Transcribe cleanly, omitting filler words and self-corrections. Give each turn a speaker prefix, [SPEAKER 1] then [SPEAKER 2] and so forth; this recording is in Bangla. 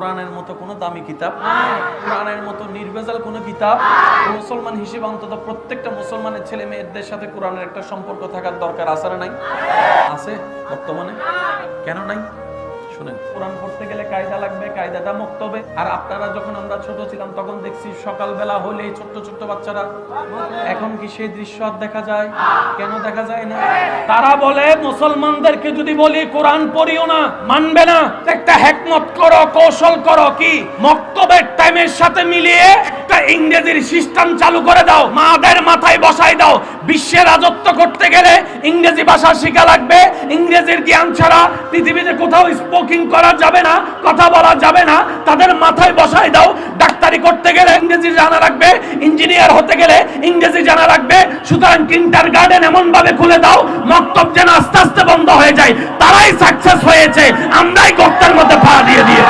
[SPEAKER 1] কোরআনের মতো কোনো দামি কিতাব, কোরআনের মতো নির্ভেজাল কোনো কিতাব। মুসলমান হিসেবে অন্তত প্রত্যেকটা মুসলমানের ছেলে মেয়েদের সাথে কোরআনের একটা সম্পর্ক থাকার দরকার আছে না নাই? আছে বর্তমানে, কেন নাই? শুনেন, কোরআন পড়তে গেলে কায়দা লাগবে, কায়দাটা মুক্তবে। আর আপনারা যখন আমরা ছোট ছিলাম তখন দেখছি সকালবেলা হলেই ছোট্ট ছোট্ট বাচ্চারা, এখন কি সেই দৃশ্য আর দেখা যায়? কেন দেখা যায় না? তারা বলে মুসলমানদেরকে যদি বলি কোরআন পড়িও না, মানবে না। একটা হিকমত করো, কৌশল করো, কি মক্তবের টাইমের সাথে মিলিয়ে একটা ইংরেজির সিস্টেম চালু করে দাও, মাদের মাথায় বসাই দাও। বিশ্বের রাজত্ব করতে গেলে ইংরেজি ভাষা শেখা লাগবে। ইংরেজির জ্ঞান ছাড়া পৃথিবীতে কোথাও স্পোকিং করা যাবে না, কথা বলা যাবে না। তাদের মাথায় বসাই দাও। ডাক্তারি করতে গেলে ইংরেজি জানা লাগবে, ইঞ্জিনিয়ার হতে গেলে ইংরেজি জানা লাগবে। সুতরাং কিন্ডারগার্টেন এমন ভাবে খুলে দাও মক্তব যেন আস্তে আস্তে বন্ধ হয়ে যায়। তারাই সাকসেস হয়েছে, আমরাই গর্তের মধ্যে পা দিয়ে দিয়ে